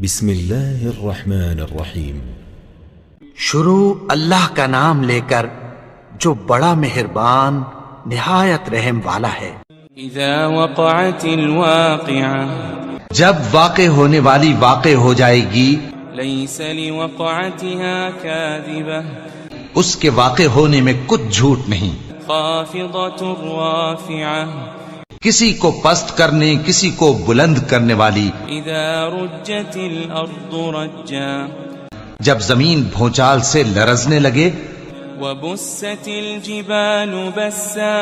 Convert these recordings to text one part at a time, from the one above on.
بسم اللہ الرحمن الرحیم۔ شروع اللہ کا نام لے کر جو بڑا مہربان نہایت رحم والا ہے۔ اذا وقعت الواقعة، جب واقع ہونے والی واقع ہو جائے گی، ليس لوقعتها كاذبة، اس کے واقع ہونے میں کچھ جھوٹ نہیں، خافضة رافعة، کسی کو پست کرنے کسی کو بلند کرنے والی۔ اذا رجت الارض رجا، جب زمین بھونچال سے لرزنے لگے، وبست الجبال بسا،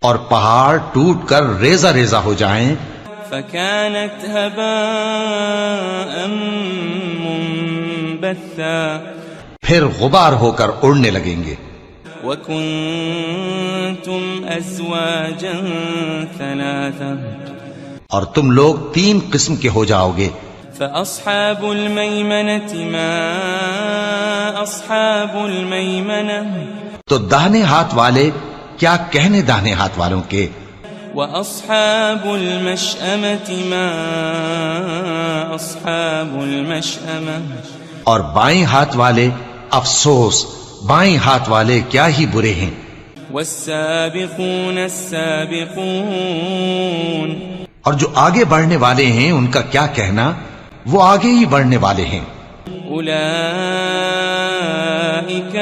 اور پہاڑ ٹوٹ کر ریزہ ریزہ ہو جائیں، فكانت هباء منبثا، پھر غبار ہو کر اڑنے لگیں گے۔ وكنتم ازواجا ثلاثا، اور تم لوگ 3 قسم کے ہو جاؤ گے۔ فأصحاب الميمنة ما أصحاب الميمنة، تو داہنے ہاتھ والے کیا کہنے داہنے ہاتھ والوں کے، وأصحاب المشأمة ما أصحاب المشأمة، اور بائیں ہاتھ والے افسوس بائیں ہاتھ والے کیا ہی برے ہیں۔ والسابقون السابقون، اور جو آگے بڑھنے والے ہیں ان کا کیا کہنا، وہ آگے ہی بڑھنے والے ہیں۔ أولئك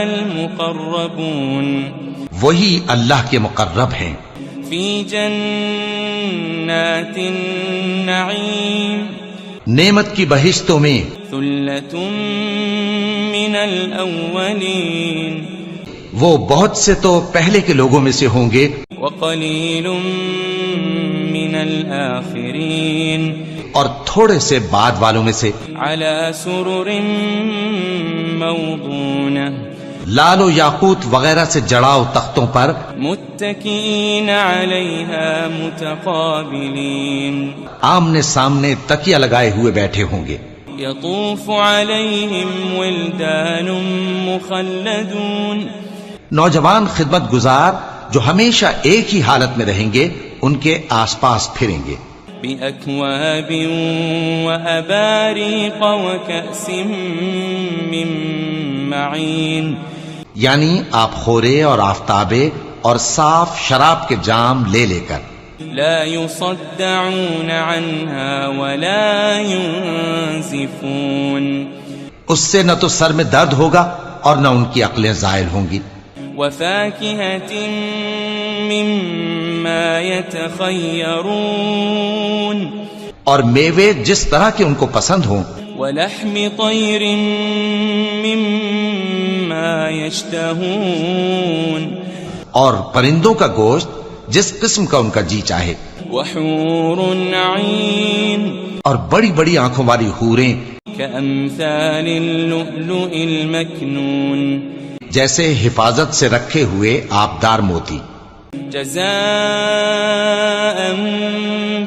المقربون، وہی اللہ کے مقرب ہیں، في جنات النعيم، نعمت کی بہشتوں میں۔ ثلة من الأولين، وہ بہت سے تو پہلے کے لوگوں میں سے ہوں گے، وقليل من الآخرين، اور تھوڑے سے بعد والوں میں سے۔ على سرر موضونة، لال و یاقوت وغیرہ سے جڑاؤ تختوں پر، متكئين عليها متقابلين، آمنے سامنے تکیہ لگائے ہوئے بیٹھے ہوں گے۔ يطوف عليهم ولدان مخلدون، نوجوان خدمت گزار جو ہمیشہ ایک ہی حالت میں رہیں گے ان کے آس پاس پھریں گے۔ بأكواب وأباريق وكأس من معين، یعنی آپ خورے اور آفتابے اور صاف شراب کے جام لے لے کر۔ لا يصدعون عنها ولا ينزفون، اس سے نہ تو سر میں درد ہوگا اور نہ ان کی عقلیں زائل ہوں گی۔ وفاكهة مما يتخيرون، اور میوے جس طرح کے ان کو پسند ہوں، ولحم طير مما يشتهون، اور پرندوں کا گوشت جس قسم کا ان کا جی چاہے، وحور عين، اور بڑی بڑی آنکھوں والی حوریں كأمثال اللؤلؤ المكنون، جیسے حفاظت سے رکھے ہوئے آبدار موتی۔ جزاء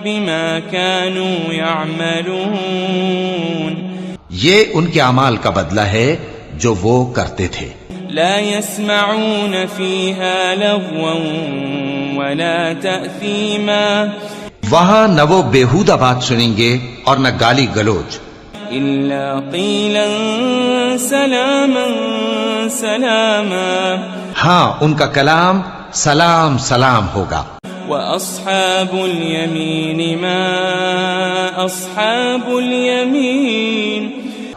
بما كانوا يعملون، یہ ان کے اعمال کا بدلہ ہے جو وہ کرتے تھے۔ لا يسمعون فيها لغوا ولا تأثيما، وہاں نہ وہ بیہودہ بات سنیں گے اور نہ گالی گلوچ، إلا قيلا سلاما سلاما، ہاں ان کا کلام سلام سلام ہوگا۔ وأصحاب اليمين ما أصحاب اليمين،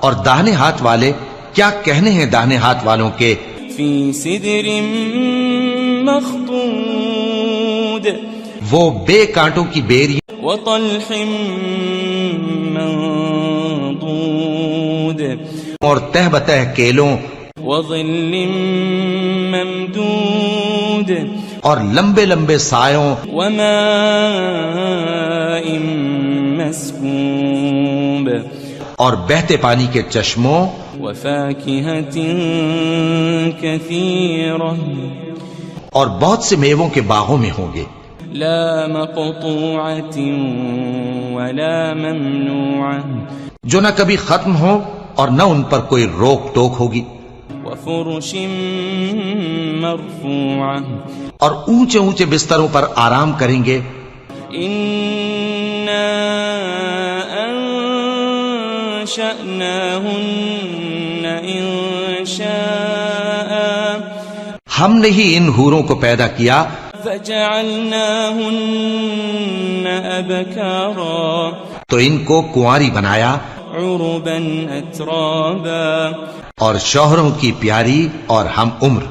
اور داہنے ہاتھ والے کیا کہنے ہیں داہنے ہاتھ والوں کے، في سدر مخضود، وہ بے کانٹوں کی بیری وطلح منضود، اور تہ بتہ کیلوں وظل ممدود، اور لمبے لمبے سایوں، وماء مسكوب، اور بہتے پانی کے چشموں، وفاكهة كثيرة، اور بہت سے میووں کے باغوں میں ہوں گے، لا مقطوعة ولا ممنوعة، جو نہ کبھی ختم ہو اور نہ ان پر کوئی روک ٹوک ہوگی، وفرش مرفوعة، اور اونچے اونچے بستروں پر آرام کریں گے۔ أنشأناهن إنشاء ہم نے ہی ان حوروں کو پیدا کیا فجعلناهن أبكارا تو ان کو کنواری بنایا عربا أترابا اور شوہروں کی پیاری اور ہم عمر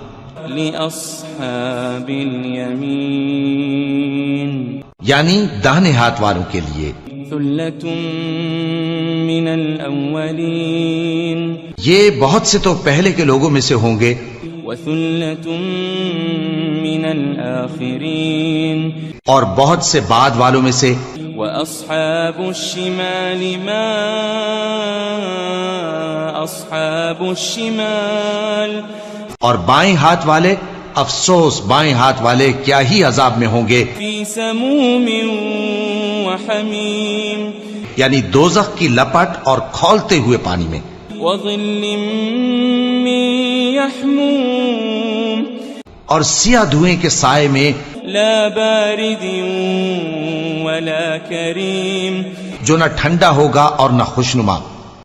لأصحاب اليمين یعنی داہنے ہاتھ والوں کے لیے ثلة من الأولين یہ بہت سے تو پہلے کے لوگوں میں سے ہوں گے وثلة من الآخرين اور بہت سے بعد والوں میں سے وأصحاب الشمال ما أصحاب الشمال اور بائیں ہاتھ والے افسوس بائیں ہاتھ والے کیا ہی عذاب میں ہوں گے في سموم وحميم یعنی دوزخ کی لپٹ اور کھولتے ہوئے پانی میں وظل من يحموم اور سیاہ دھوئیں کے سائے میں لا بارد ولا كريم جو نہ ٹھنڈا ہوگا اور نہ خوشنما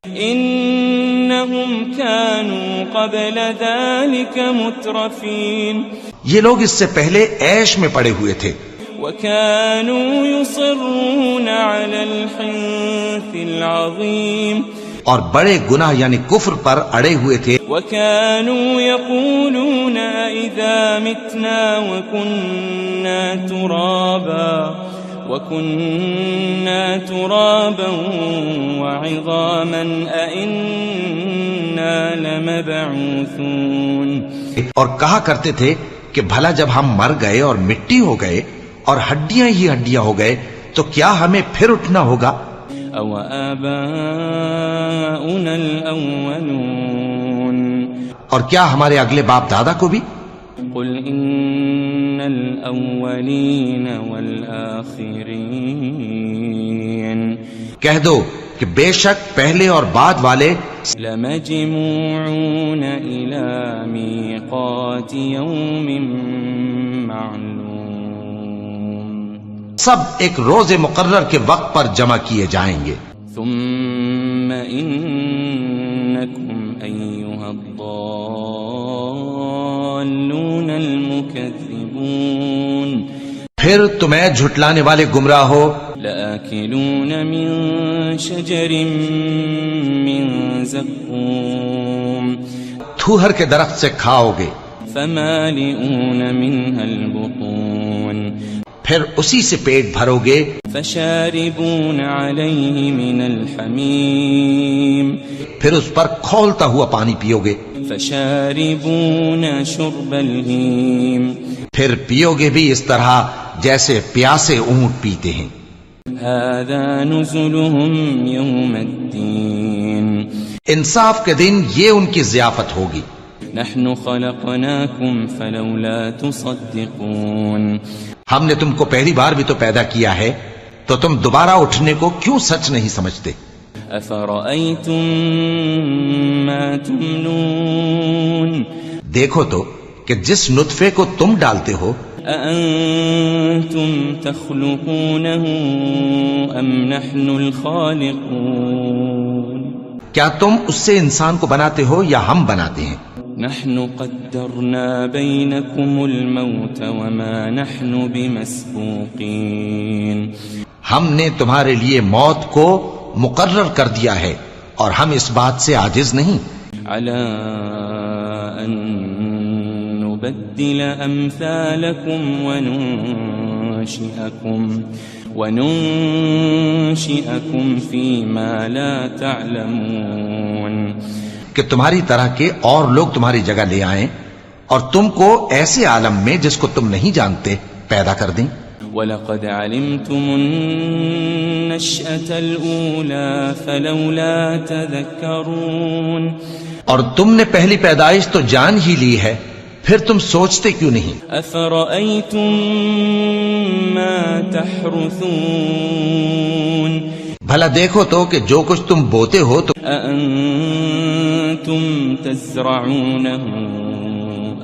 إنهم كانوا قبل ذلك مترفين یہ لوگ اس سے پہلے عیش میں پڑے ہوئے تھے وكانوا يصرون على الحنث العظيم اور بڑے گناہ یعنی کفر پر اڑے ہوئے تھے وكانوا يقولون إذا متنا وكنا ترابا وعظاما أئنا لمبعوثون اور کہا کرتے تھے کہ بھلا جب ہم مر گئے اور مٹی ہو گئے اور ہڈیاں ہی ہڈیاں ہو گئے تو کیا ہمیں پھر اٹھنا ہوگا أو آباؤنا الأولون اور کیا ہمارے اگلے باپ دادا کو بھی قل إن الأولين والآخرين کہہ دو کہ بے شک پہلے اور بعد والے لمجموعون إلى ميقات يوم معلوم سب ایک روز مقرر کے وقت پر جمع کیے جائیں گے ثم إنكم أيها الضالون المكذبون پھر تمہیں جھٹلانے والے گمراہ ہو لآكلون من شجر من زقوم تھوہر کے درخت سے کھاؤ گے فمالئون منها البطون پھر اسی سے پیٹ بھرو گے فشاربون عليه من الحميم پھر اس پر کھولتا ہوا پانی پیو گے فشاربون شرب الهيم پھر پیو گے بھی اس طرح جیسے پیاسے اونٹ پیتے ہیں هذا نزلهم يوم الدين انصاف کے دن یہ ان کی ضیافت ہوگی نحن خلقناكم فلولا تصدقون ہم نے تم کو پہلی بار بھی تو پیدا کیا ہے تو تم دوبارہ اٹھنے کو کیوں سچ نہیں سمجھتے أفرأيتم ما تمنون دیکھو تو کہ جس نطفے کو تم ڈالتے ہو أأنتم تخلقونه أم نحن الخالقون کیا تم اس سے انسان کو بناتے ہو یا ہم بناتے ہیں نحن قدرنا بينكم الموت وما نحن بمسبوقين ہم نے تمہارے لیے موت کو مقرر کر دیا ہے اور ہم اس بات سے عاجز نہیں على أن نبدل أمثالكم وننشئكم فيما لا تعلمون کہ تمہاری طرح کے اور لوگ تمہاری جگہ لے آئیں اور تم کو ایسے عالم میں جس کو تم نہیں جانتے پیدا کر دیں وَلَقَدْ عَلِمْتُمُ النَّشْأَةَ الْأُولَى فَلَوْلَا تَذَكَّرُونَ اور تم نے پہلی پیدائش تو جان ہی لی ہے پھر تم سوچتے کیوں نہیں أَفَرَأَيْتُم مَّا تَحْرُثُونَ بھلا دیکھو تو کہ جو کچھ تم بوتے ہو تو أَأَنتُمْ تَزْرَعُونَهُ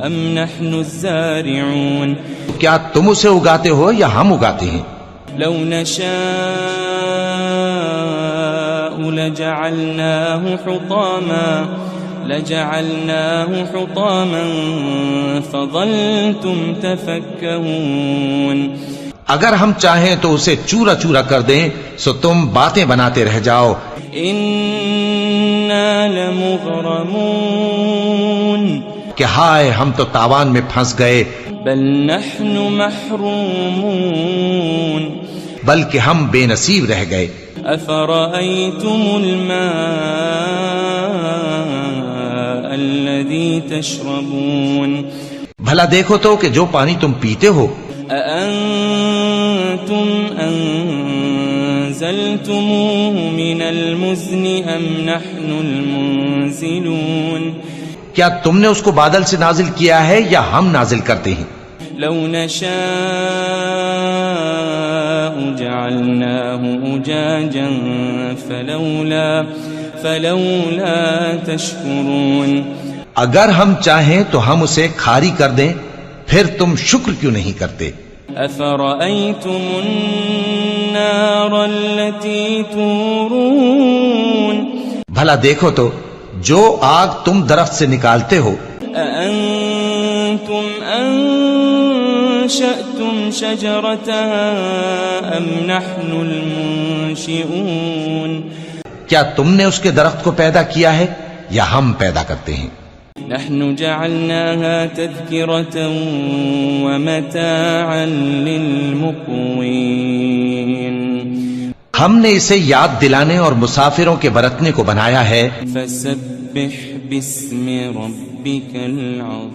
أَمْ نَحْنُ الزَّارِعُونَ کیا تم اسے اگاتے ہو یا ہم اگاتے ہیں لو نشاء لجعلناه حطاما فظلتم تفكهون. اگر ہم چاہیں تو اسے چورا چورا کر دیں سو تم باتیں بناتے رہ جاؤ. انا لمغرمون. کہ ہائے ہم تو تاوان میں پھنس گئے. بل نحن محرومون. بلکہ ہم بے نصیب رہ گئے. افرأيتم الماء الذي تشربون. بھلا دیکھو تو کہ جو پانی تم پیتے ہو. أأنتم أنزلتموه من المزن أم نحن المنزلون. کیا تم نے اس کو بادل سے نازل کیا ہے یا ہم نازل کرتے ہیں؟ لو نشاء جعلناه أجاجا فلولا تشكرون. اگر ہم چاہیں تو ہم اسے کھاری کر دیں پھر تم شکر کیوں نہیں کرتے؟ أفرأيتم النار التي تورون. بھلا دیکھو تو جو آگ تم درخت سے نکالتے ہو. أأنتم أنشأتم شجرتها أم نحن المنشئون. کیا تم نے اس کے درخت کو پیدا کیا ہے یا ہم پیدا کرتے ہیں؟ نحن جعلناها تذكرة ومتاعا للمقوين. ہم نے اسے یاد دلانے اور مسافروں کے برتنے کو بنایا ہے. فسبح باسم ربك العظيم.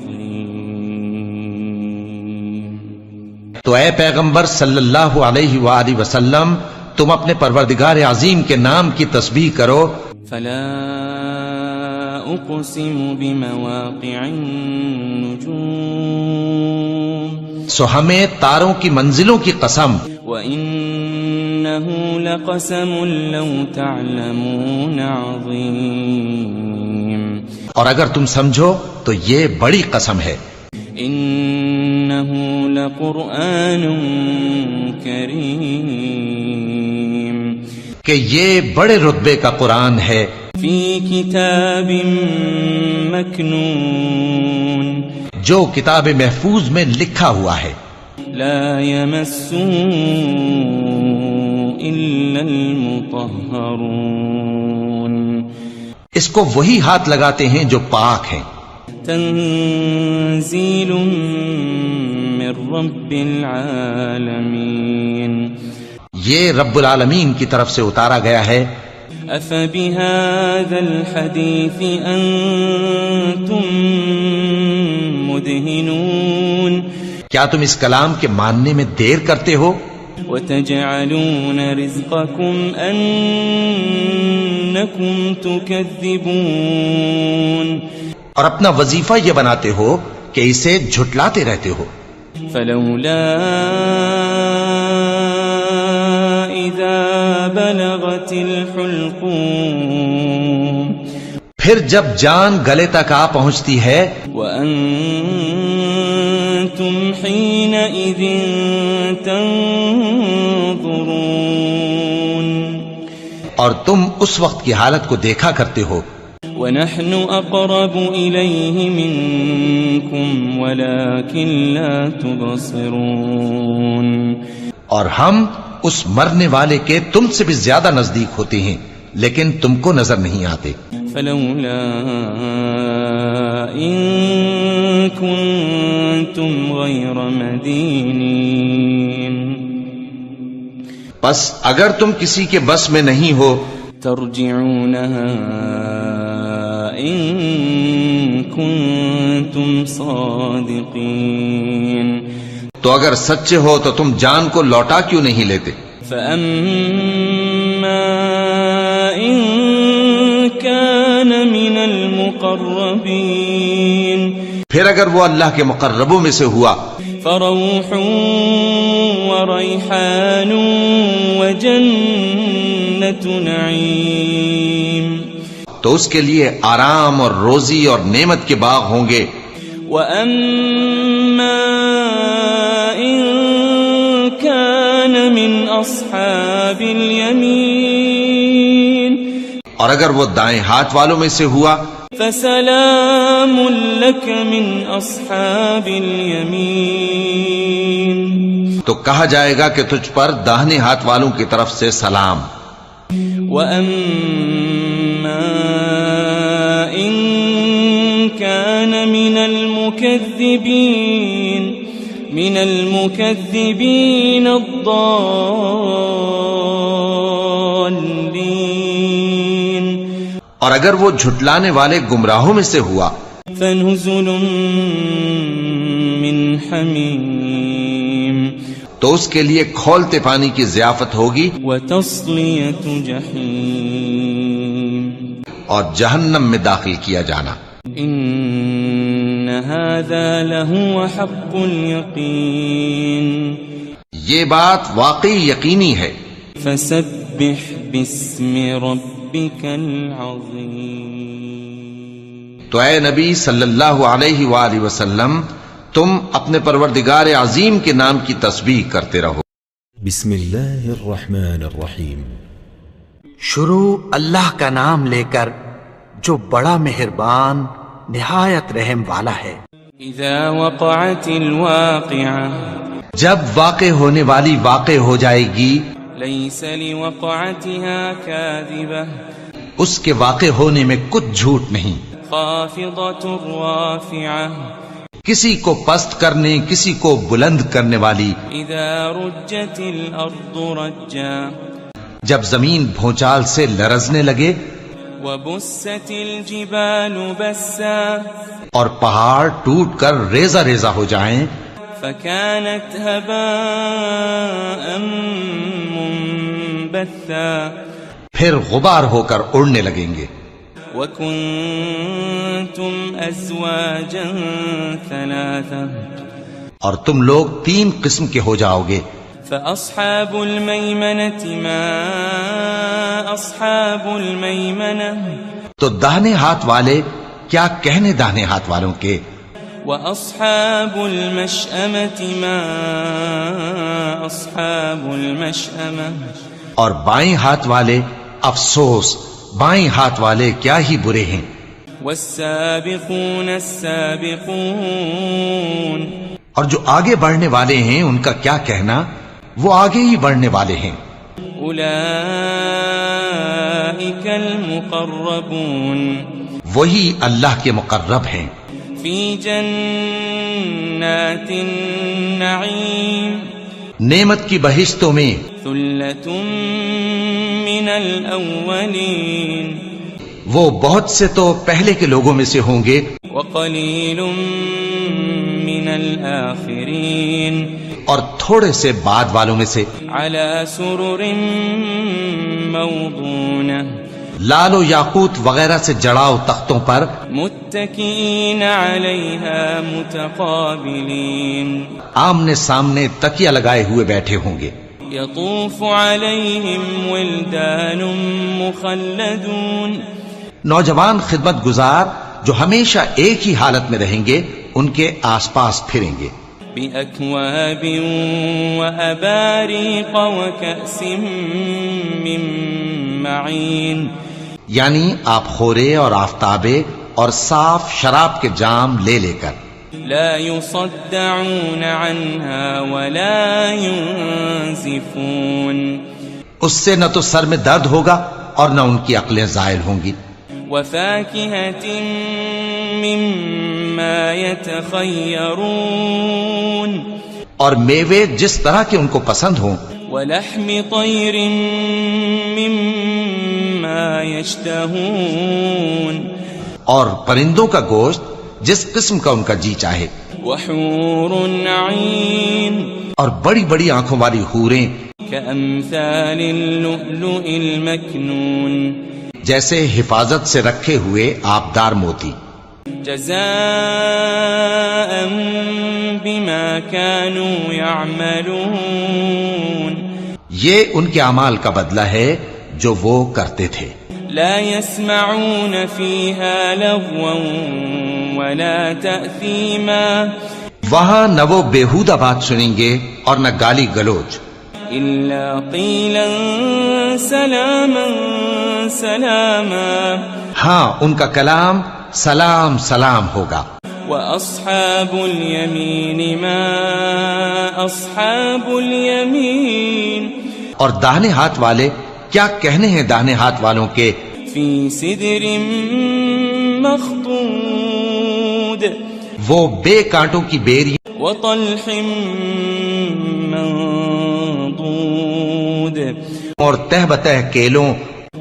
تو اے پیغمبر صلی اللہ علیہ وآلہ وسلم تم اپنے پروردگار عظیم کے نام کی تسبیح کرو. فلا اقسم بمواقع النجوم. سو ہمیں تاروں کی منزلوں کی قسم. وَإِنَّهُ لَقَسَمٌ لَوْ تَعْلَمُونَ عَظِيمٌ. اور اگر تم سمجھو تو یہ بڑی قسم ہے. إِنَّهُ لَقُرْآنٌ كَرِيمٌ. کہ یہ بڑے رتبے کا قرآن ہے. فِي كِتَابٍ مَكْنُونٍ. جو کتاب محفوظ میں لکھا ہوا ہے. لا يمسه إلا المطهرون. اس کو وہی ہاتھ لگاتے ہیں جو پاک ہیں. تنزيل من رب العالمين. یہ رب العالمین کی طرف سے اتارا گیا ہے. أفبهذا الحديث أنتم مدهنون. کیا تم اس کلام کے ماننے میں دیر کرتے ہو؟ وتجعلون رزقكم أنكم تكذبون. اور اپنا وظیفہ یہ بناتے ہو کہ اسے جھٹلاتے رہتے ہو. فلولا إذا بلغت الحلقوم. پھر جب جان گلے تک آ پہنچتی ہے. وأنتم حينئذ تنظرون. اور تم اس وقت کی حالت کو دیکھا کرتے ہو. ونحن أقرب إليه منكم ولكن لا تبصرون. اور ہم اس مرنے والے کے تم سے بھی زیادہ نزدیک ہوتے ہیں لیکن تم کو نظر نہیں آتے. فلولا إن كنتم غير مدينين. پس اگر تم کسی کے بس میں نہیں ہو ترجعونها إن كنتم صادقين. تو اگر سچے ہو تو تم جان کو لوٹا کیوں نہیں لیتے؟ فأما إن كان من المقربين. پھر اگر وہ اللہ کے مقربوں میں سے ہوا فروح وريحان وجنة نعيم. تو اس کے لیے آرام اور روزی اور نعمت کے باغ ہوں گے. وأما إن كان من أصحاب اليمين اور اگر وہ دائیں ہاتھ والوں میں سے ہوا فسلام لك من اصحاب الیمین، تو کہا جائے گا کہ تجھ پر داہنے ہاتھ والوں کی طرف سے سلام. وَأَمَّا إِن كَانَ مِنَ الْمُكَذِّبِينَ الضَّالِّينَ، اور اگر وہ جھٹلانے والے گمراہوں میں سے ہوا فَنُزُلٌ مِّنْ حَمِيمٍ، تو اس کے لیے کھولتے پانی کی ضیافت ہوگی وَتَصْلِيَةُ جَحِيمٍ، اور جہنم میں داخل کیا جانا. إِنَّ هَذَا لَهُوَ حَقُّ الْيَقِينِ، یہ بات واقعی یقینی ہے. فَسَبِّحْ بِاسْمِ رَبِّكَ الْعَظِيمِ، تو اے نبی صلی اللہ علیہ وآلہ وسلم تم اپنے پروردگار عظیم کے نام کی تسبیح کرتے رہو. بسم اللہ الرحمن الرحیم. شروع اللہ کا نام لے کر جو بڑا مہربان نہایت رحم والا ہے. اذا وقعت الواقعة، جب واقع ہونے والی واقع ہو جائے گی، ليس لوقعتها كاذبة، اس کے واقع ہونے میں کچھ جھوٹ نہیں. خافضة رافعة، کسی کو پست کرنے کسی کو بلند کرنے والی. اذا رجت الارض رجا، جب زمین بھونچال سے لرزنے لگے، وبست الجبال بسا، اور پہاڑ ٹوٹ کر ریزہ ریزہ ہو جائیں، فكانت هباء منبثا، پھر غبار ہو کر اڑنے لگیں گے. وكنتم ازواجا ثلاثا، اور تم لوگ 3 قسم کے ہو جاؤ گے. فأصحاب الميمنة ما أصحاب الميمنة، تو داہنے ہاتھ والے کیا کہنے داہنے ہاتھ والوں کے. وأصحاب المشأمة ما أصحاب المشأمة، اور بائیں ہاتھ والے افسوس بائیں ہاتھ والے کیا ہی برے ہیں. والسابقون السابقون، اور جو آگے بڑھنے والے ہیں ان کا کیا کہنا، وہ آگے ہی بڑھنے والے ہیں. أولئك المقربون، وہی اللہ کے مقرب ہیں. في جنات النعيم، نعمت کی بہشتوں میں. ثلة من الأولين، وہ بہت سے تو پہلے کے لوگوں میں سے ہوں گے، وقليل من الآخرين، اور تھوڑے سے بعد والوں میں سے. على سرر موضونة، لال و یاقوت وغیرہ سے جڑاؤ تختوں پر. متكئين عليها متقابلين، آمنے سامنے تکیہ لگائے ہوئے بیٹھے ہوں گے. يطوف عليهم ولدان مخلدون، نوجوان خدمت گزار جو ہمیشہ ایک ہی حالت میں رہیں گے ان کے آس پاس پھریں گے. بأكواب وأباريق وكأس من معين، یعنی آپ خورے اور آفتابے اور صاف شراب کے جام لے لے کر. لا يصدعون عنها ولا ينزفون، اس سے نہ تو سر میں درد ہوگا اور نہ ان کی عقلیں زائل ہوں گی. وفاكهة مما يتخيرون، اور میوے جس طرح کے ان کو پسند ہوں. ولحم طير مما يشتهون، اور پرندوں کا گوشت جس قسم کا ان کا جی چاہے. وحور عين، اور بڑی بڑی آنکھوں والی حوریں كأمثال اللؤلؤ المكنون، جیسے حفاظت سے رکھے ہوئے آبدار موتی. جزاء بما كانوا يعملون، یہ ان کے اعمال کا بدلہ ہے جو وہ کرتے تھے. لا يسمعون فيها لغوا ولا تأثيما، وہاں نہ وہ بیہودہ بات سنیں گے اور نہ گالی گلوچ. إلا قيلا سلاما سلاما ہاں ان کا کلام سلام سلام ہوگا. وأصحاب اليمين ما أصحاب اليمين اور داہنے ہاتھ والے کیا کہنے ہیں داہنے ہاتھ والوں کے. في سدر مخضود وہ بے کانٹوں کی بیری وطلح منضود اور تہ بتہ کیلوں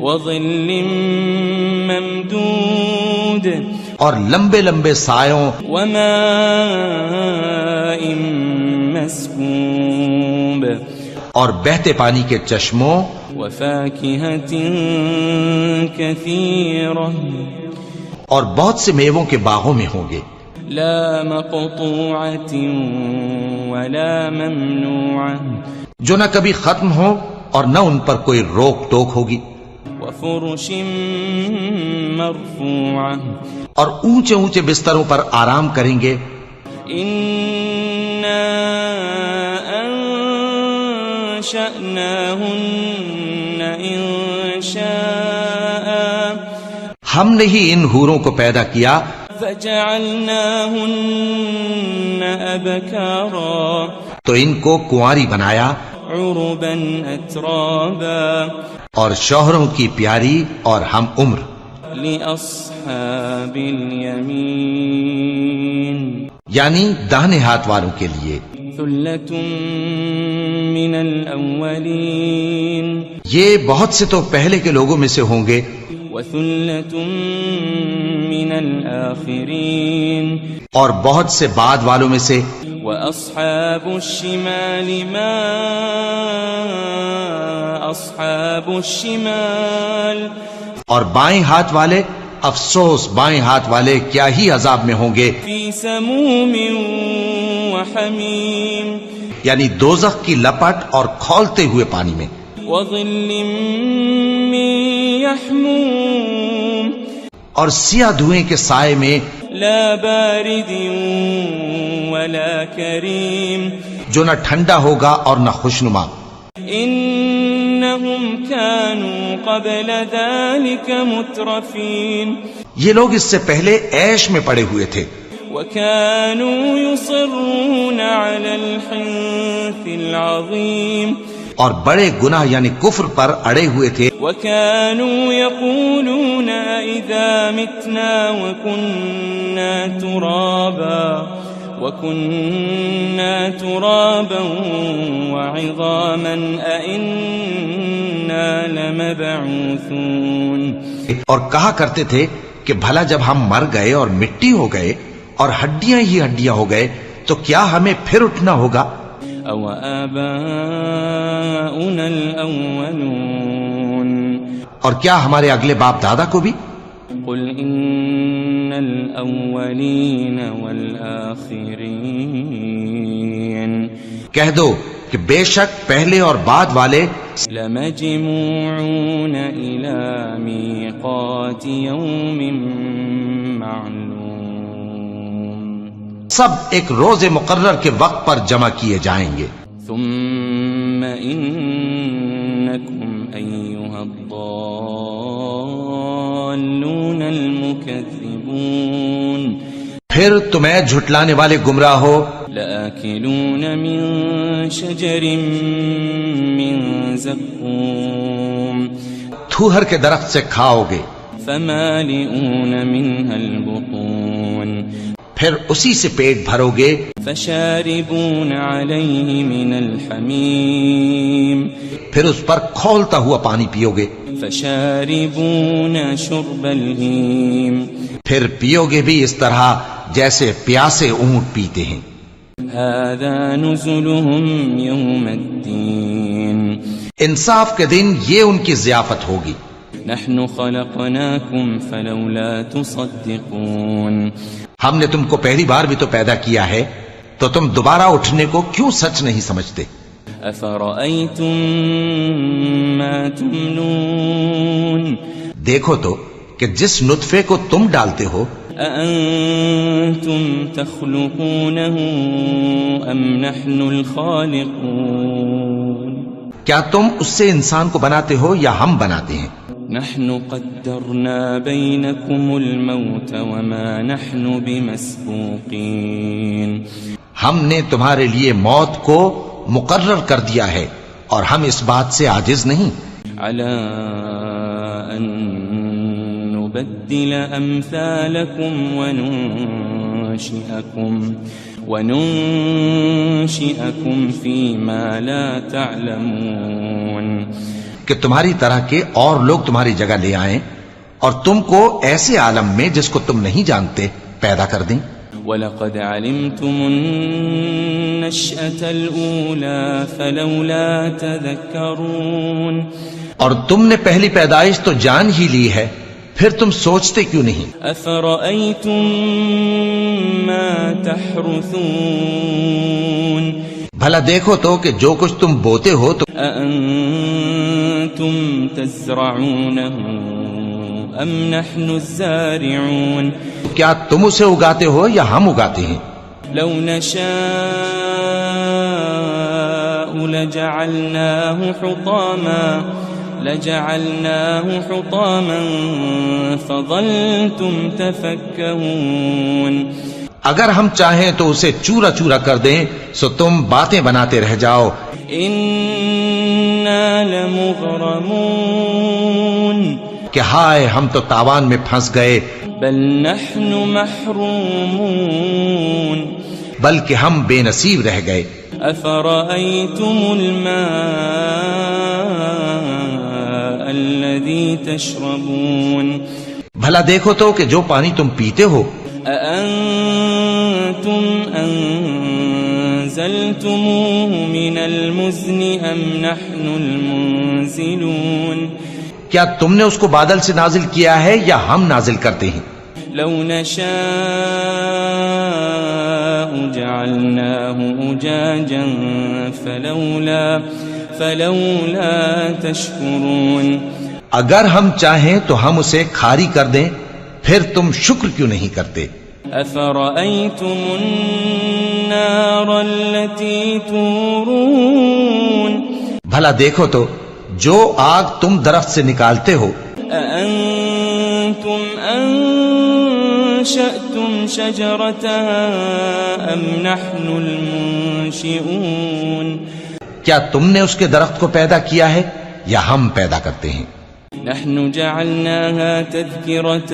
وظل ممدود اور لمبے لمبے سایوں وماء مسكوب اور بہتے پانی کے چشموں وفاكهة كثيرة اور بہت سے میووں کے باغوں میں ہوں گے. لا مقطوعة ولا ممنوعة جو نہ کبھی ختم ہو اور نہ ان پر کوئی روک ٹوک ہوگی. وفرش مرفوعة اور اونچے اونچے بستروں پر آرام کریں گے. إنا أنشأناهن إنشاء ہم نے ہی ان حوروں کو پیدا کیا فجعلناهن أبكارا تو ان کو کنواری بنایا عربا أترابا اور شوہروں کی پیاری اور ہم عمر. لأصحاب اليمين یعنی داہنے ہاتھ والوں کے لیے. ثلة من الأولين یہ بہت سے تو پہلے کے لوگوں میں سے ہوں گے وثلة من الآخرين اور بہت سے بعد والوں میں سے. وأصحاب الشمال ما أصحاب الشمال اور بائیں ہاتھ والے افسوس بائیں ہاتھ والے کیا ہی عذاب میں ہوں گے. في سموم وحميم یعنی دوزخ کی لپٹ اور کھولتے ہوئے پانی میں. وظل من يحموم اور سیاہ دھوئیں کے سائے میں لا بارد ولا كريم جو نہ ٹھنڈا ہوگا اور نہ خوشنما. إنهم كانوا قبل ذلك مترفين یہ لوگ اس سے پہلے عیش میں پڑے ہوئے تھے وكانوا يصرون على الحنث العظيم اور بڑے گناہ یعنی کفر پر اڑے ہوئے تھے. وكانوا يقولون إذا متنا وكنا ترابا وعظاما أئنا لمبعوثون اور کہا کرتے تھے کہ بھلا جب ہم مر گئے اور مٹی ہو گئے اور ہڈیاں ہی ہڈیاں ہو گئے تو کیا ہمیں پھر اٹھنا ہوگا. أو آباؤنا الأولون اور کیا ہمارے اگلے باپ دادا کو بھی. قل إن الأولين والآخرين کہہ دو کہ بے شک پہلے اور بعد والے لمجموعون إلى ميقات يوم معلوم سب ایک روز مقرر کے وقت پر جمع کیے جائیں گے. ثم إنكم أيها الضالون المكذبون پھر تمہیں جھٹلانے والے گمراہ ہو لآكلون من شجر من زقوم تھوہر کے درخت سے کھاؤ گے فمالئون منها البطون پھر اسی سے پیٹ بھرو گے فشاربون عليه من الحميم پھر اس پر کھولتا ہوا پانی پیو گے فشاربون شرب الهيم پھر پیو گے بھی اس طرح جیسے پیاسے اونٹ پیتے ہیں. هذا نزلهم يوم الدين انصاف کے دن یہ ان کی ضیافت ہوگی. نحن خلقناكم فلولا تصدقون ہم نے تم کو پہلی بار بھی تو پیدا کیا ہے تو تم دوبارہ اٹھنے کو کیوں سچ نہیں سمجھتے. أفرأيتم ما تمنون دیکھو تو کہ جس نطفے کو تم ڈالتے ہو أأنتم تخلقونه أم نحن الخالقون کیا تم اس سے انسان کو بناتے ہو یا ہم بناتے ہیں؟ نحن قدرنا بينكم الموت وما نحن بمسبوقين ہم نے تمہارے لیے موت کو مقرر کر دیا ہے اور ہم اس بات سے عاجز نہیں على أن نبدل أمثالكم وننشئكم فيما لا تعلمون کہ تمہاری طرح کے اور لوگ تمہاری جگہ لے آئیں اور تم کو ایسے عالم میں جس کو تم نہیں جانتے پیدا کر دیں. وَلَقَدْ عَلِمْتُمُ النَّشْأَةَ الْأُولَى فَلَوْلَا تَذَكَّرُونَ اور تم نے پہلی پیدائش تو جان ہی لی ہے، پھر تم سوچتے کیوں نہیں؟ أَفَرَأَيْتُمْ مَا تَحْرُثُونَ بھلا دیکھو تو کہ جو کچھ تم بوتے ہو تو أَأَنْتُمْ تَزْرَعُونَهُ أَمْ نَحْنُ الزَّارِعُونَ کیا تم اسے اگاتے ہو یا ہم اگاتے ہیں؟ لو نشاء لجعلناه حطاما فظلتم تفكهون اگر ہم چاہیں تو اسے چورا چورا کر دیں سو تم باتیں بناتے رہ جاؤ. إنا لمغرمون کہ ہائے ہم تو تاوان میں پھنس گئے. بل نحن محرومون بلکہ ہم بے نصیب رہ گئے. أفرأيتم الماء الذي تشربون بھلا دیکھو تو کہ جو پانی تم پیتے ہو أأنتم أنزلتموه من المزن أم نحن المنزلون کیا تم نے اس کو بادل سے نازل کیا ہے یا ہم نازل کرتے ہیں؟ لو نشاء جعلناه أجاجا فلولا تشكرون اگر ہم چاہیں تو ہم اسے کھاری کر دیں پھر تم شکر کیوں نہیں کرتے؟ أفرأيتم النار التي تورون بھلا دیکھو تو جو آگ تم درخت سے نکالتے ہو أأنتم أنشأتم شجرتها أم نحن المنشئون کیا تم نے اس کے درخت کو پیدا کیا ہے یا ہم پیدا کرتے ہیں؟ نحن جعلناها تذكرة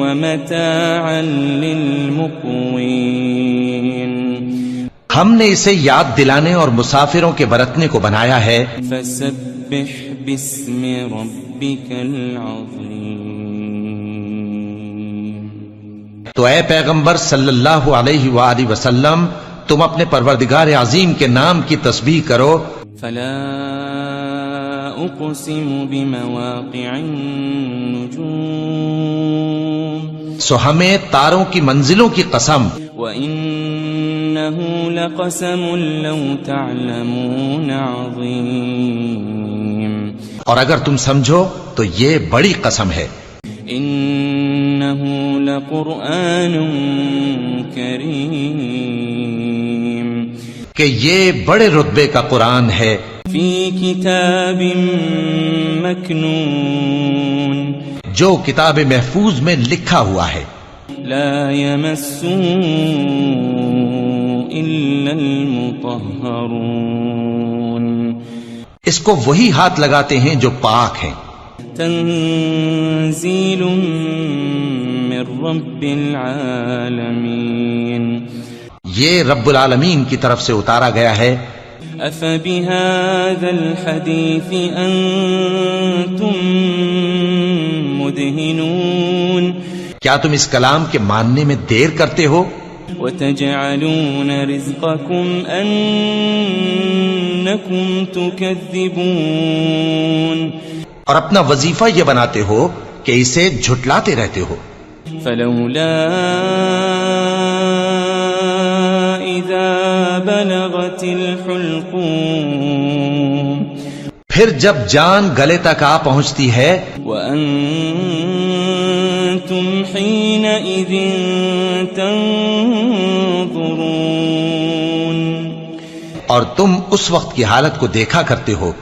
ومتاعا للمقوين ہم نے اسے یاد دلانے اور مسافروں کے برتنے کو بنایا ہے. فسبح باسم ربك العظيم تو اے پیغمبر صلی اللہ علیہ وآلہ وسلم تم اپنے پروردگار عظیم کے نام کی تسبیح کرو. فلا أقسم بمواقع النجوم سو ہمیں تاروں کی منزلوں کی قسم. وإنه لقسم لو تعلمون عظيم اور اگر تم سمجھو تو یہ بڑی قسم ہے. إنه لقرآن كريم کہ یہ بڑے رتبے کا قرآن ہے. في كتاب مكنون جو کتاب محفوظ میں لکھا ہوا ہے. لا يمسه إلا المطهرون اس کو وہی ہاتھ لگاتے ہیں جو پاک ہیں. تنزيل من رب العالمين یہ رب العالمین کی طرف سے اتارا گیا ہے. أفبهذا الحديث أنتم مدهنون کیا تم اس کلام کے ماننے میں دیر کرتے ہو؟ وتجعلون رزقكم أنكم تكذبون اور اپنا وظیفہ یہ بناتے ہو کہ اسے جھٹلاتے رہتے ہو. فلولا إذا بلغت الحلقوم پھر جب جان گلے تک آ پہنچتی ہے وأنتم حينئذ تنظرون اور تم اس وقت کی حالت کو دیکھا کرتے ہو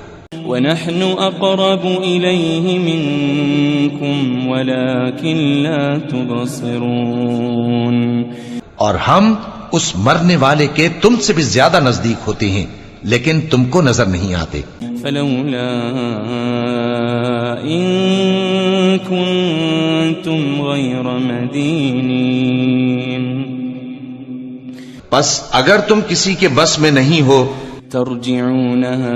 ونحن أقرب إليه منكم ولكن لا تبصرون اور ہم اس مرنے والے کے تم سے بھی زیادہ نزدیک ہوتے ہیں لیکن تم کو نظر نہیں آتے فلولا إن كنتم غير مدينين بس اگر تم کسی کے بس میں نہیں ہو ترجعونها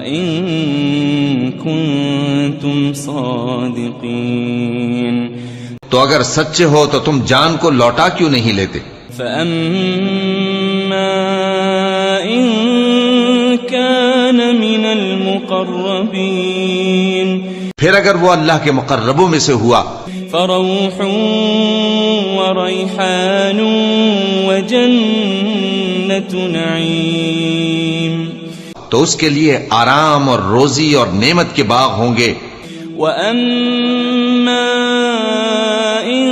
إن كنتم صادقين تو اگر سچے ہو تو تم جان کو لوٹا کیوں نہیں لیتے فأما إن كان من المقربين پھر اگر وہ اللہ کے مقربوں میں سے ہوا فروح وريحان وجنة نعيم تو اس کے لیے آرام اور روزی اور نعمت کے باغ ہوں گے وأما إن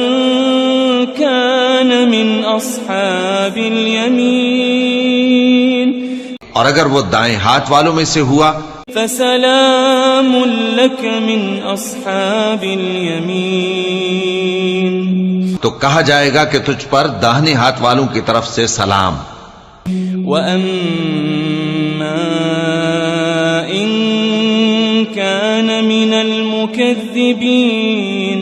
كان من أصحاب اليمين اور اگر وہ دائیں ہاتھ والوں میں سے ہوا فسلام لك من أصحاب اليمين تو کہا جائے گا کہ تجھ پر داہنے ہاتھ والوں کی طرف سے سلام وأما إن كان من المكذبين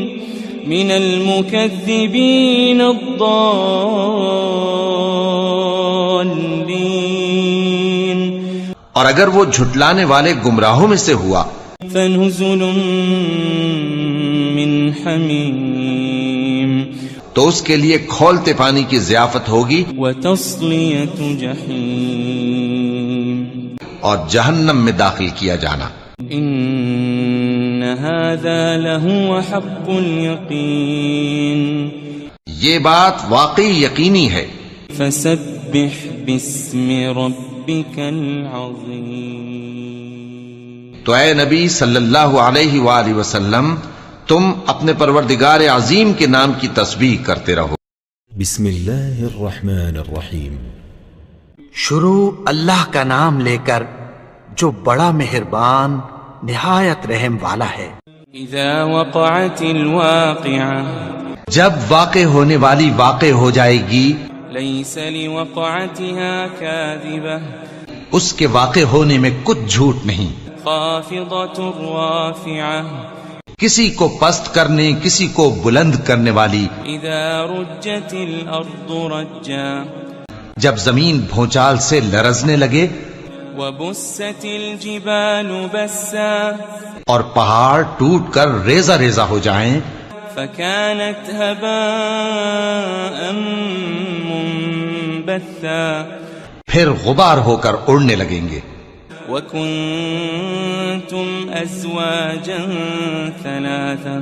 الضالين اور اگر وہ جھٹلانے والے گمراہوں میں سے ہوا فنزل من حمیم تو اس کے لیے کھولتے پانی کی ضیافت ہوگی وتصلیۃ جحیم اور جہنم میں داخل کیا جانا ان هذا لهو حق اليقین یہ بات واقعی یقینی ہے فسبح باسم ربك العظیم تو اے نبی صلی اللہ علیہ وآلہ وسلم تم اپنے پروردگار عظیم کے نام کی تسبیح کرتے رہو بسم اللہ الرحمن الرحیم شروع اللہ کا نام لے کر جو بڑا مہربان نہایت رحم والا ہے اذا وقعت الواقعہ جب واقع ہونے والی واقع ہو جائے گی لیس لوقعتها کاذبہ اس کے واقع ہونے میں کچھ جھوٹ نہیں خافضۃ رافعہ کسی کو پست کرنے کسی کو بلند کرنے والی اذا رجت الارض رجا جب زمین بھونچال سے لرزنے لگے وبست الجبال بسا اور پہاڑ ٹوٹ کر ریزہ ریزہ ہو جائیں فكانت هباء منبثا پھر غبار ہو کر اڑنے لگیں گے وكنتم ازواجا ثلاثا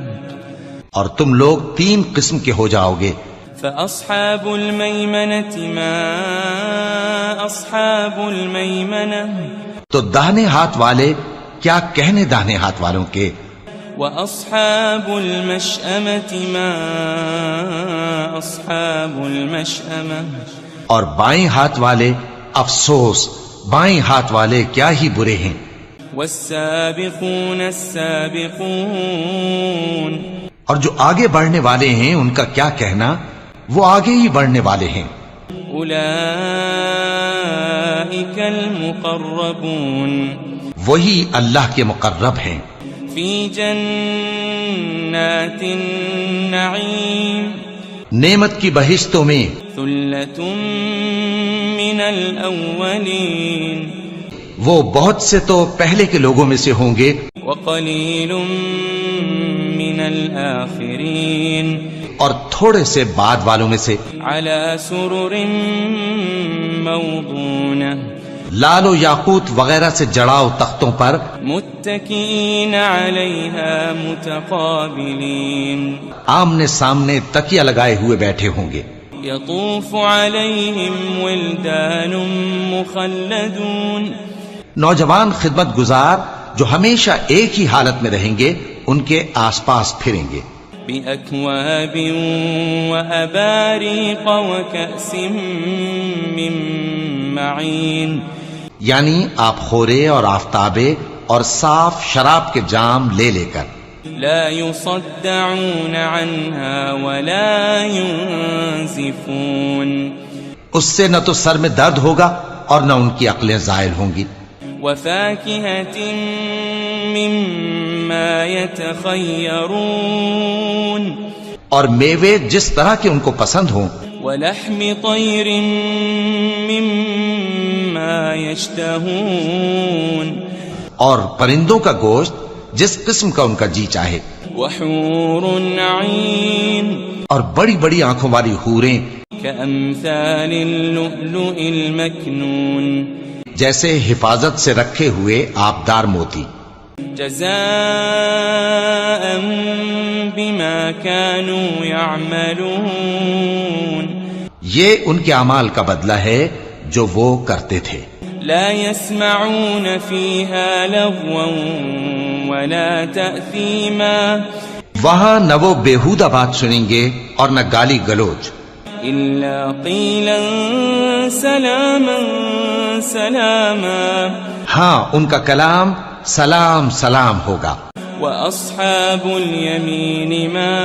اور تم لوگ 3 قسم کے ہو جاؤ گے فأصحاب الميمنة ما أصحاب الميمنة تو داہنے ہاتھ والے کیا کہنے داہنے ہاتھ والوں کے وأصحاب المشأمة ما أصحاب المشأمة اور بائیں ہاتھ والے افسوس بائیں ہاتھ والے کیا ہی برے ہیں والسابقون السابقون اور جو آگے بڑھنے والے ہیں ان کا کیا کہنا وہ آگے ہی بڑھنے والے ہیں اولئک المقربون وہی اللہ کے مقرب ہیں فی جنات النعیم نعمت کی بہشتوں میں ثلۃ من الاولین وہ بہت سے تو پہلے کے لوگوں میں سے ہوں گے وقلیل من الآخرین اور تھوڑے سے بعد والوں میں سے علی سرر موضونہ لال و یاقوت وغیرہ سے جڑاؤ تختوں پر متکئین علیہا متقابلین آمنے سامنے تکیہ لگائے ہوئے بیٹھے ہوں گے یطوف علیہم ولدان مخلدون نوجوان خدمت گزار جو ہمیشہ ایک ہی حالت میں رہیں گے ان کے آس پاس پھریں گے بِأَكْوَابٍ وَأَبَارِيقَ وَكَأْسٍ مِّن معين یعنی آپ خورے اور آفتابے اور صاف شراب کے جام لے لے کر لا يصدعون عنها ولا ينزفون اس سے نہ تو سر میں درد ہوگا اور نہ ان کی عقلیں زائل ہوں گی. وفاكهة مما يتخيرون اور میوے جس طرح کے ان کو پسند ہوں. ولحم طير مما يشتهون اور پرندوں کا گوشت جس قسم کا ان کا جی چاہے. وحور عين اور بڑی بڑی آنکھوں والی حوریں كأمثال اللؤلؤ المكنون جیسے حفاظت سے رکھے ہوئے آبدار موتی. جزاء بما كانوا يعملون یہ ان کے اعمال کا بدلہ ہے جو وہ کرتے تھے. لا يسمعون فيها لغوا ولا تأثيما وہاں نہ وہ بیہودہ بات سنیں گے اور نہ گالی گلوچ. إلا قيلا سلاما سلاما ہاں ان کا کلام سلام سلام ہوگا. وأصحاب اليمين ما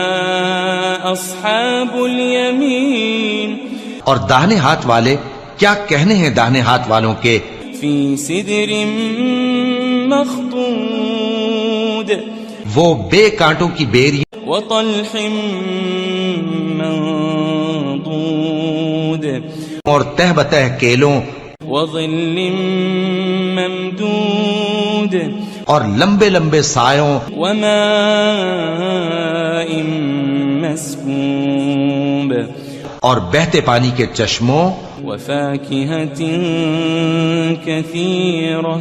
أصحاب اليمين اور داہنے ہاتھ والے کیا کہنے ہیں داہنے ہاتھ والوں کے. في سدر مخضود وہ بے کانٹوں کی بیری وطلح منضود اور تہ بتہ کیلوں وظل ممدود اور لمبے لمبے سایوں وماء مسكوب اور بہتے پانی کے چشموں وفاكهة كثيرة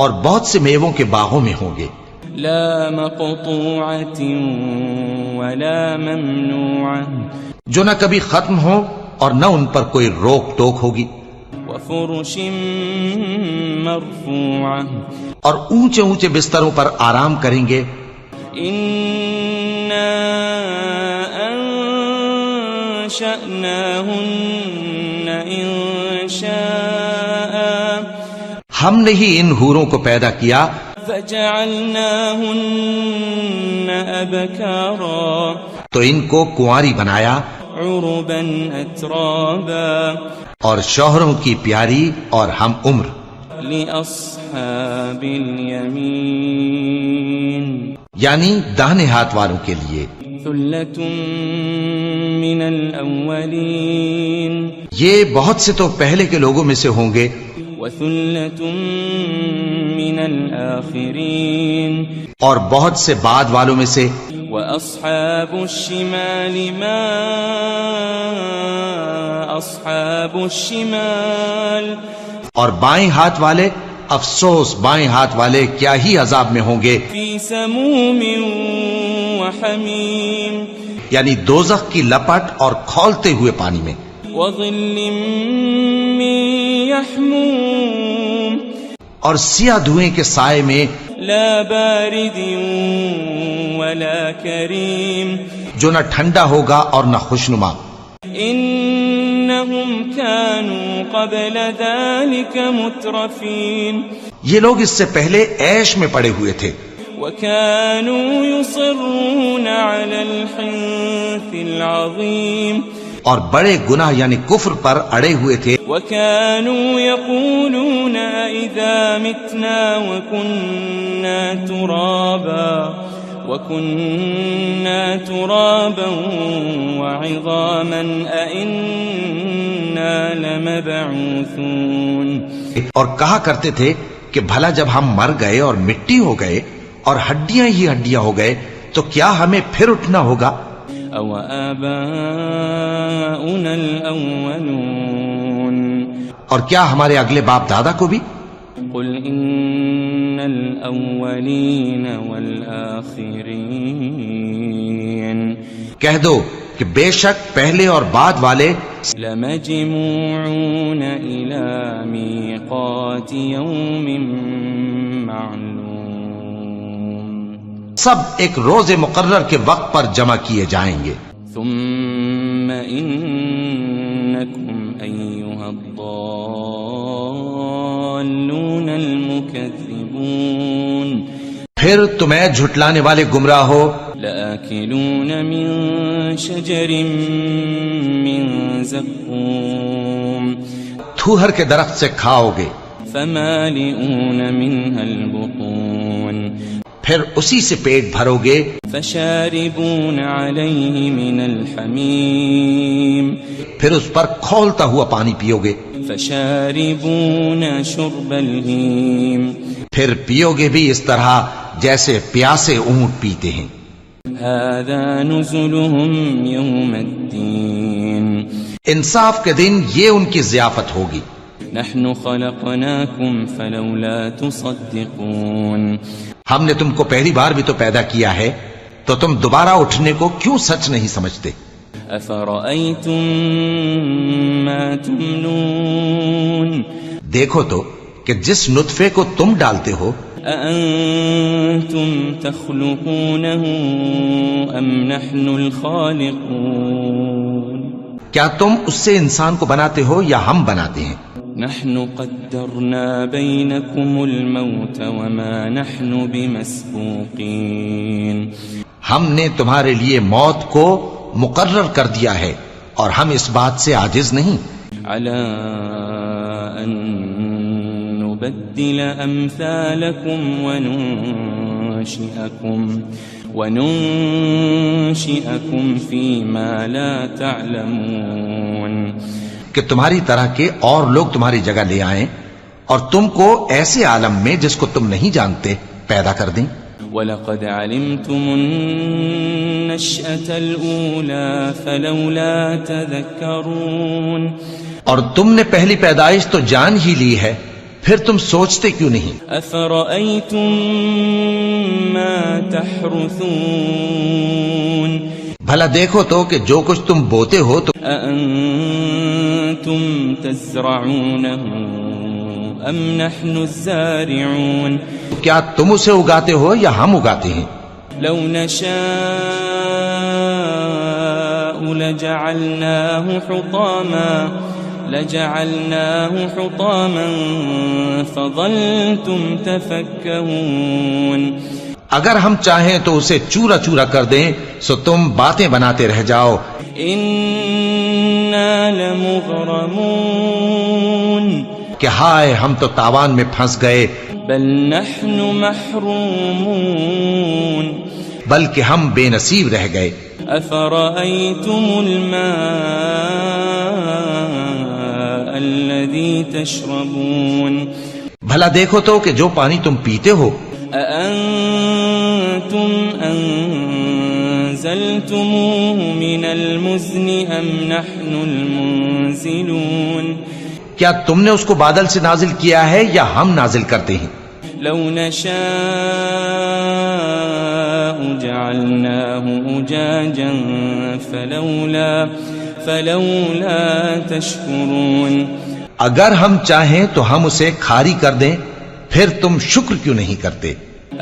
اور بہت سے میووں کے باغوں میں ہوں گے. لا مقطوعة ولا ممنوعة جو نہ کبھی ختم ہو اور نہ ان پر کوئی روک ٹوک ہوگی. وفرش مرفوعة اور اونچے اونچے بستروں پر آرام کریں گے. إنا أنشأناهن إنشاء ہم نے ہی ان حوروں کو پیدا کیا فجعلناهن أبكارا تو ان کو کنواری بنایا عربا أترابا اور شوہروں کی پیاری اور ہم عمر. لأصحاب اليمين یعنی داہنے ہاتھ والوں کے لیے. ثلة من الأولين یہ بہت سے تو پہلے کے لوگوں میں سے ہوں گے وثلة من الآخرين اور بہت سے بعد والوں میں سے. وأصحاب الشمال ما أصحاب الشمال اور بائیں ہاتھ والے افسوس بائیں ہاتھ والے کیا ہی عذاب میں ہوں گے. في سموم وحميم یعنی دوزخ کی لپٹ اور کھولتے ہوئے پانی میں. وظل من يحموم اور سیاہ دھوئیں کے سائے میں لا بارد ولا كريم جو نہ ٹھنڈا ہوگا اور نہ خوشنما. إنهم كانوا قبل ذلك مترفين یہ لوگ اس سے پہلے عیش میں پڑے ہوئے تھے وكانوا يصرون على الحنث العظيم اور بڑے گناہ یعنی کفر پر اڑے ہوئے تھے. وكانوا يقولون إذا متنا وكنا ترابا وعظاما أئنا لمبعوثون اور کہا کرتے تھے کہ بھلا جب ہم مر گئے اور مٹی ہو گئے اور ہڈیاں ہی ہڈیاں ہو گئے تو کیا ہمیں پھر اٹھنا ہوگا. أو آباؤنا الأولون اور کیا ہمارے اگلے باپ دادا کو بھی. قل إن الأولين والآخرين کہہ دو کہ بے شک پہلے اور بعد والے لمجموعون إلى ميقات يوم معلوم سب ایک روز مقرر کے وقت پر جمع کیے جائیں گے. ثم إنكم أيها الضالون پھر تمہیں جھٹلانے والے گمراہ ہو، لآكلون من شجر من زقوم تھوہر کے درخت سے کھاؤ گے، فمالئون منها البطون پھر اسی سے پیٹ بھرو گے، فشاربون عليه من الحميم پھر اس پر کھولتا ہوا پانی پیو گے، فشاربون شرب الهيم پھر پیو گے بھی اس طرح جیسے پیاسے اونٹ پیتے ہیں۔ هذا نزلهم يوم الدين انصاف کے دن یہ ان کی ضیافت ہوگی۔ نحن خلقناكم فلولا تصدقون ہم نے تم کو پہلی بار بھی تو پیدا کیا ہے، تو تم دوبارہ اٹھنے کو کیوں سچ نہیں سمجھتے؟ أفرأيتم ما تمنون دیکھو تو کہ جس نطفے کو تم ڈالتے ہو، أأنتم تخلقونه أم نحن الخالقون کیا تم اس سے انسان کو بناتے ہو یا ہم بناتے ہیں؟ نحن قدرنا بينكم الموت وما نحن بمسبوقين ہم نے تمہارے لیے موت کو مقرر کر دیا ہے اور ہم اس بات سے عاجز نہیں، على أن نبدل أمثالكم وننشئكم فيما لا تعلمون کہ تمہاری طرح کے اور لوگ تمہاری جگہ لے آئیں اور تم کو ایسے عالم میں جس کو تم نہیں جانتے پیدا کر دیں۔ وَلَقَدْ عَلِمْتُمُ النَّشْأَةَ الْأُولَى فَلَوْلَا تَذَكَّرُونَ اور تم نے پہلی پیدائش تو جان ہی لی ہے، پھر تم سوچتے کیوں نہیں؟ أَفَرَأَيْتُم مَّا تَحْرُثُونَ بھلا دیکھو تو کہ جو کچھ تم بوتے ہو تو أَأَنتُمْ تَزْرَعُونَهُ أَمْ نَحْنُ الزَّارِعُونَ کیا تم اسے اگاتے ہو یا ہم اگاتے ہیں؟ لو نشاء لجعلناه حطاما فظلتم تفكهون اگر ہم چاہیں تو اسے چورا چورا کر دیں سو تم باتیں بناتے رہ جاؤ۔ إنا لمغرمون کہ ہائے ہم تو تاوان میں پھنس گئے، بل نحن محرومون بلکہ ہم بے نصیب رہ گئے۔ أفرأيتم الماء الذي تشربون بھلا دیکھو تو کہ جو پانی تم پیتے ہو، أأنتم أنزلتموه من المزن أم نحن المنزلون کیا تم نے اس کو بادل سے نازل کیا ہے یا ہم نازل کرتے ہیں؟ لو نشاء جعلناه أجاجا فلولا تشكرون اگر ہم چاہیں تو ہم اسے کھاری کر دیں، پھر تم شکر کیوں نہیں کرتے؟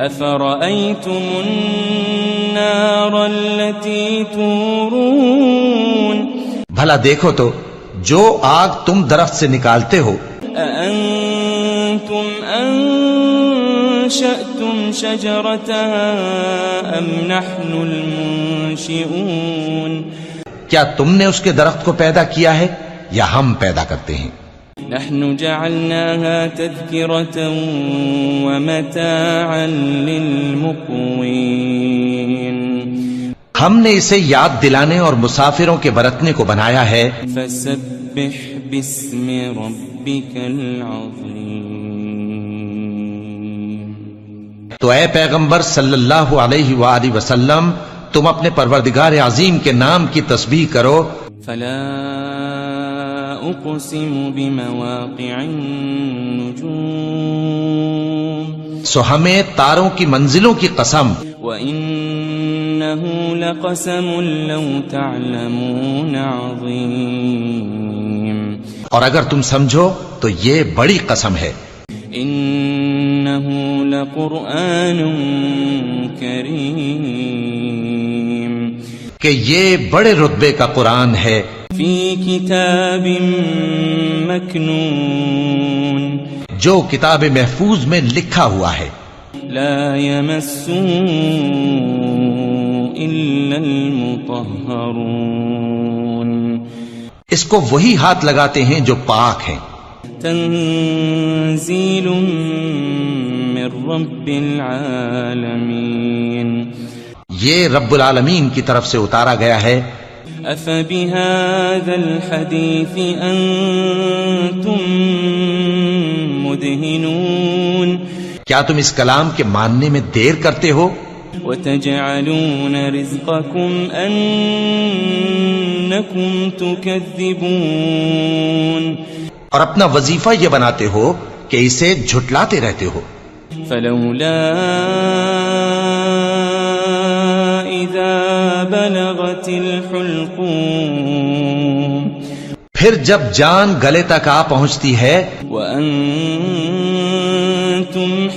أفرأيتم النار التي تورون بھلا دیکھو تو جو آگ تم درخت سے نکالتے ہو، أأنتم أنشأتم شجرتها أم نحن المنشئون کیا تم نے اس کے درخت کو پیدا کیا ہے یا ہم پیدا کرتے ہیں؟ نحن جعلناها تذكرة ومتاعا للمقوين ہم نے اسے یاد دلانے اور مسافروں کے برتنے کو بنایا ہے۔ فسبح باسم ربك العظيم تو اے پیغمبر صلی اللہ علیہ وآلہ وسلم تم اپنے پروردگار عظیم کے نام کی تسبیح کرو۔ فلا أقسم بمواقع النجوم سو ہمیں تاروں کی منزلوں کی قسم، وإنه لقسم لو تعلمون عظيم اور اگر تم سمجھو تو یہ بڑی قسم ہے۔ إنه لقرآن كريم کہ یہ بڑے رتبے کا قرآن ہے، في كتاب مكنون جو کتاب محفوظ میں لکھا ہوا ہے۔ لا يمسه إلا المطهرون اس کو وہی ہاتھ لگاتے ہیں جو پاک ہیں. تنزيل من رب العالمين یہ رب العالمین کی طرف سے اتارا گیا ہے. أفبهذا الحديث أنتم مدهنون کیا تم اس کلام کے ماننے میں دیر کرتے ہو؟ وتجعلون رزقكم أنكم تكذبون اور اپنا وظیفہ یہ بناتے ہو کہ اسے جھٹلاتے رہتے ہو. فلولا إذا بلغت الحلقوم پھر جب جان گلے تک آ پہنچتی ہے وأنتم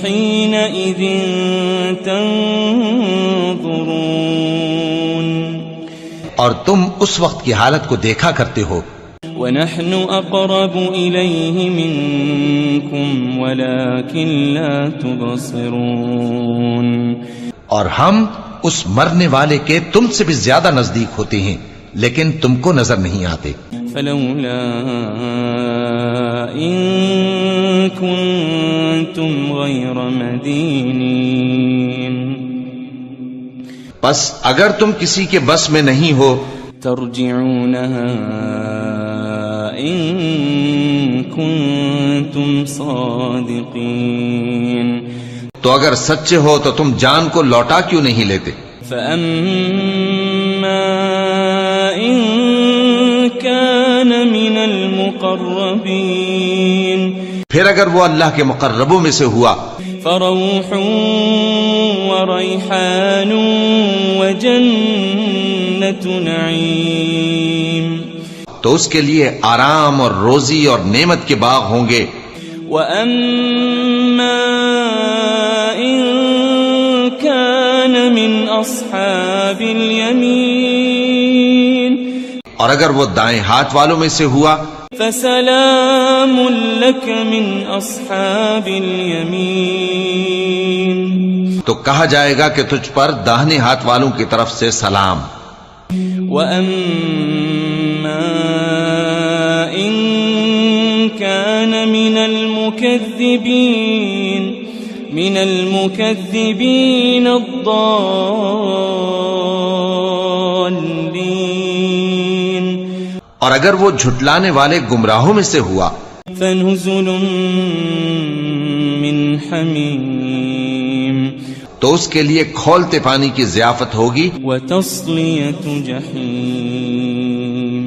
حينئذ تنظرون اور تم اس وقت کی حالت کو دیکھا کرتے ہو. ونحن أقرب إليه منكم ولكن لا تبصرون اور ہم اس مرنے والے کے تم سے بھی زیادہ نزدیک ہوتے ہیں لیکن تم کو نظر نہیں آتے. فلولا إن كنتم غير مدينين بس اگر تم کسی کے بس میں نہیں ہو ترجعونها إن كنتم صادقين تو اگر سچے ہو تو تم جان کو لوٹا کیوں نہیں لیتے؟ فأما إن كان من المقربين پھر اگر وہ اللہ کے مقربوں میں سے ہوا فروح وريحان وجنة نعيم تو اس کے لیے آرام اور روزی اور نعمت کے باغ ہوں گے. وأما إن كان من أصحاب اليمين اور اگر وہ دائیں ہاتھ والوں میں سے ہوا فسلام لك من أصحاب اليمين تو کہا جائے گا کہ تجھ پر داہنے ہاتھ والوں کی طرف سے سلام. وأما إن كان من المكذبين الضالين اور اگر وہ جھٹلانے والے گمراہوں میں سے ہوا فنزل من حمیم تو اس کے لیے کھولتے پانی کی ضیافت ہوگی وتصلیۃ جحیم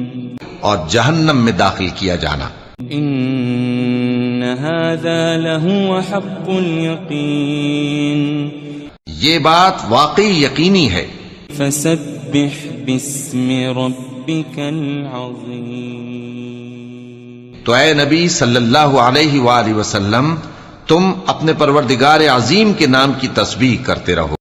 اور جہنم میں داخل کیا جانا. ان هذا لهو حق اليقین یہ بات واقعی یقینی ہے. فسبح باسم ربك العظیم تو اے نبی صلی اللہ علیہ وآلہ وسلم تم اپنے پروردگار عظیم کے نام کی تسبیح کرتے رہو.